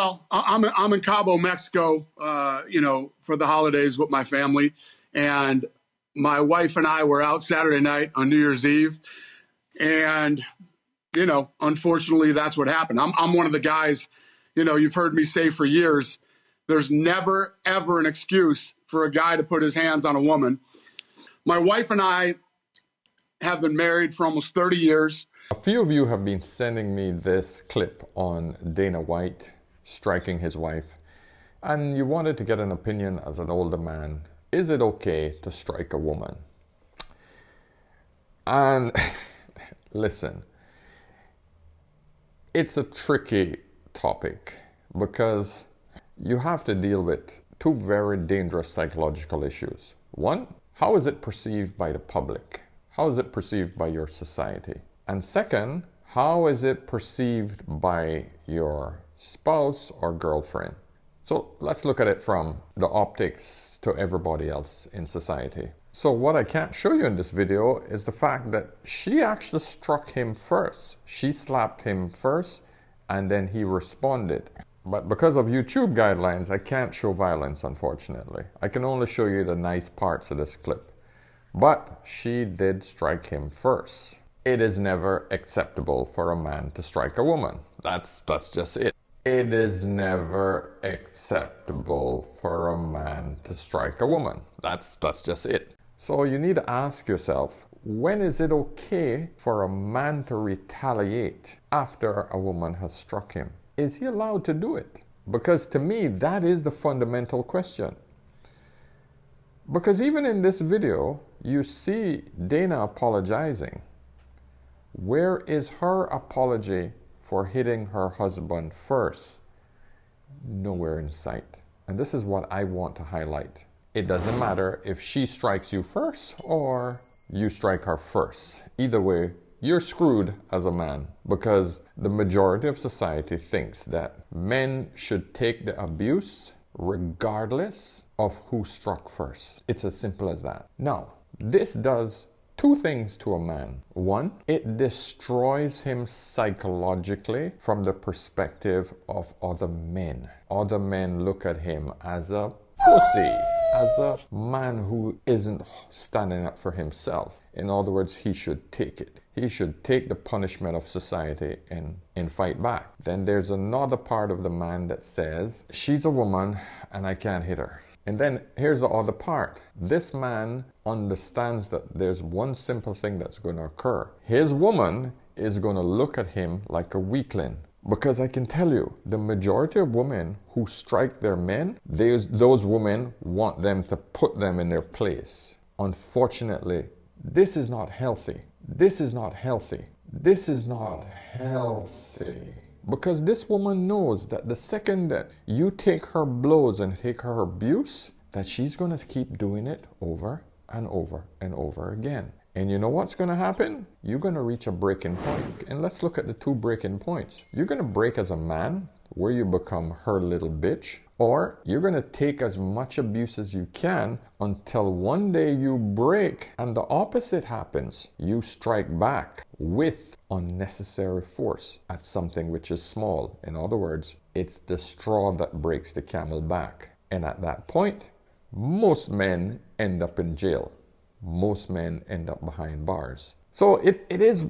Well, I'm in Cabo, Mexico, for the holidays with my family. And my wife and I were out Saturday night on New Year's Eve. And, unfortunately, that's what happened. I'm one of the guys, you've heard me say for years, there's never, ever an excuse for a guy to put his hands on a woman. My wife and I have been married for almost 30 years. A few of you have been sending me this clip on Dana White striking his wife, and you wanted to get an opinion as an older man. Is it okay to strike a woman? And listen, it's a tricky topic because you have to deal with two very dangerous psychological issues. One, how is it perceived by the public? How is it perceived by your society? And second, how is it perceived by your spouse or girlfriend? So let's look at it from the optics to everybody else in society. So what I can't show you in this video is the fact that she actually struck him first. She slapped him first and then he responded. But because of YouTube guidelines, I can't show violence, unfortunately. I can only show you the nice parts of this clip. But she did strike him first. It is never acceptable for a man to strike a woman. That's just it. It is never acceptable for a man to strike a woman. That's just it. So you need to ask yourself, when is it okay for a man to retaliate after a woman has struck him? Is he allowed to do it? Because to me, that is the fundamental question. Because even in this video, you see Dana apologizing. Where is her apology for hitting her husband first? Nowhere in sight. And this is what I want to highlight. It doesn't matter if she strikes you first or you strike her first. Either way, you're screwed as a man, because the majority of society thinks that men should take the abuse regardless of who struck first. It's as simple as that. Now, this does two things to a man. One, it destroys him psychologically from the perspective of other men. Other men look at him as a pussy, as a man who isn't standing up for himself. In other words, he should take it. He should take the punishment of society and fight back. Then there's another part of the man that says, she's a woman and I can't hit her. And then here's the other part. This man understands that there's one simple thing that's going to occur. His woman is going to look at him like a weakling. Because I can tell you, the majority of women who strike their men, those women want them to put them in their place. Unfortunately, this is not healthy. This is not healthy. This is not healthy. Because this woman knows that the second that you take her blows and take her abuse, that she's going to keep doing it over and over and over again. And you know what's going to happen? You're going to reach a breaking point. And let's look at the two breaking points. You're going to break as a man, where you become her little bitch, or you're going to take as much abuse as you can until one day you break and the opposite happens. You strike back with unnecessary force at something which is small. In other words, it's the straw that breaks the camel back. And at that point, most men end up in jail. Most men end up behind bars. So it is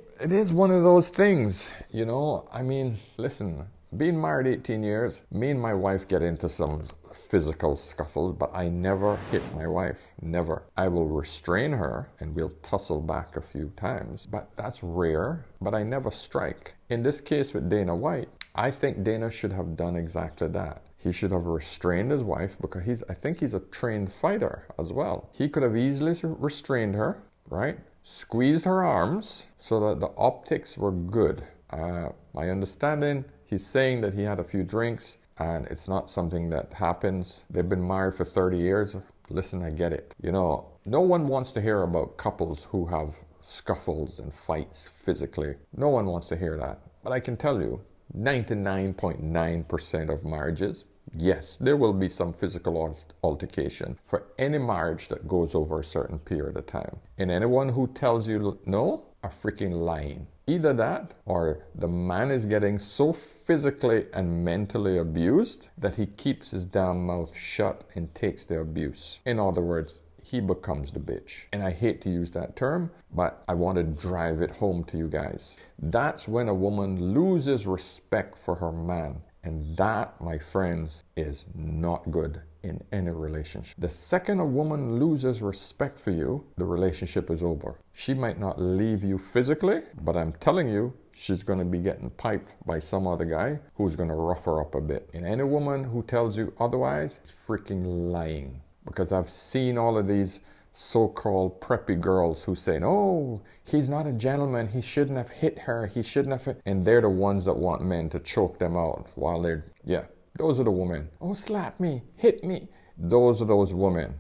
one of those things, I mean, listen, being married 18 years, me and my wife get into some physical scuffles, but I never hit my wife. Never. I will restrain her and we'll tussle back a few times, but that's rare. But I never strike. In this case with Dana White, I think Dana should have done exactly that. He should have restrained his wife, because I think he's a trained fighter as well. He could have easily restrained her, right? Squeezed her arms so that the optics were good. My understanding, he's saying that he had a few drinks and it's not something that happens. They've been married for 30 years. Listen, I get it. No one wants to hear about couples who have scuffles and fights physically. No one wants to hear that. But I can tell you, 99.9% of marriages, yes, there will be some physical altercation for any marriage that goes over a certain period of time. And anyone who tells you no, are freaking lying. Either that, or the man is getting so physically and mentally abused that he keeps his damn mouth shut and takes the abuse. In other words, he becomes the bitch. And I hate to use that term, but I want to drive it home to you guys. That's when a woman loses respect for her man. And that, my friends, is not good in any relationship. The second a woman loses respect for you, the relationship is over. She might not leave you physically, but I'm telling you, she's going to be getting piped by some other guy who's going to rough her up a bit. And any woman who tells you otherwise is freaking lying. Because I've seen all of these so-called preppy girls who say, oh, he's not a gentleman, he shouldn't have hit her, he shouldn't have hit. And they're the ones that want men to choke them out while they're, yeah, those are the women. Oh, slap me, hit me. Those are those women.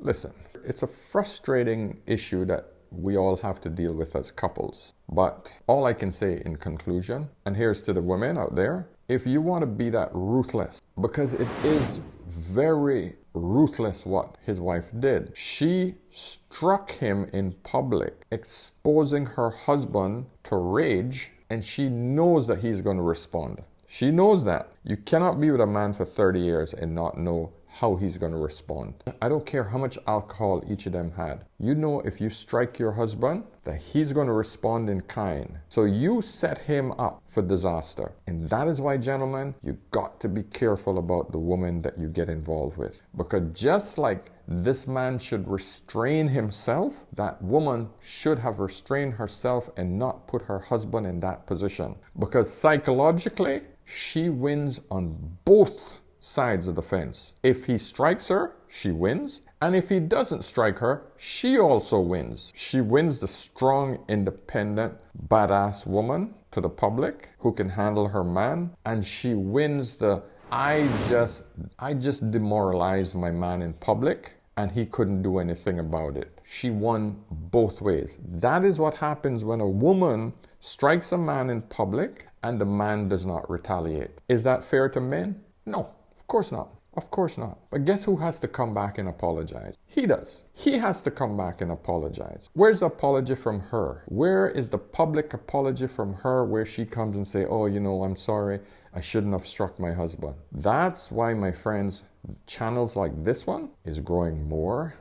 Listen, it's a frustrating issue that we all have to deal with as couples. But all I can say in conclusion, and here's to the women out there, if you want to be that ruthless, because it is very ruthless what his wife did. She struck him in public, exposing her husband to rage, and she knows that he's going to respond. She knows that. You cannot be with a man for 30 years and not know how he's going to respond. I don't care how much alcohol each of them had. You know if you strike your husband, that he's going to respond in kind. So you set him up for disaster. And that is why, gentlemen, you got to be careful about the woman that you get involved with. Because just like this man should restrain himself, that woman should have restrained herself and not put her husband in that position. Because psychologically, she wins on both sides of the fence. If he strikes her, she wins. And if he doesn't strike her, she also wins. She wins the strong, independent, badass woman to the public who can handle her man. And she wins the, I just demoralized my man in public and he couldn't do anything about it. She won both ways. That is what happens when a woman strikes a man in public and the man does not retaliate. Is that fair to men? No. Of course not. Of course not. But guess who has to come back and apologize? He does. He has to come back and apologize. Where's the apology from her? Where is the public apology from her where she comes and say, oh, you know, I'm sorry, I shouldn't have struck my husband? That's why, my friends, channels like this one is growing more,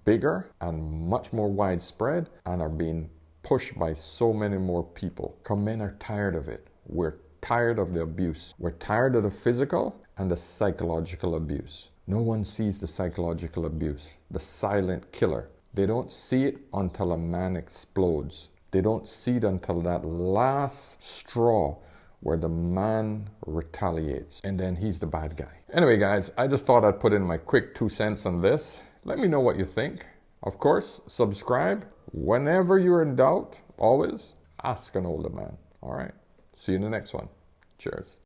bigger, and much more widespread, and are being pushed by so many more people. Because men are tired of it. We're tired of the abuse. We're tired of the physical and the psychological abuse. No one sees the psychological abuse, the silent killer. They don't see it until a man explodes. They don't see it until that last straw where the man retaliates, and then he's the bad guy. Anyway, guys, I just thought I'd put in my quick 2 cents on this. Let me know what you think. Of course, subscribe. Whenever you're in doubt, always ask an older man. All right. See you in the next one. Cheers.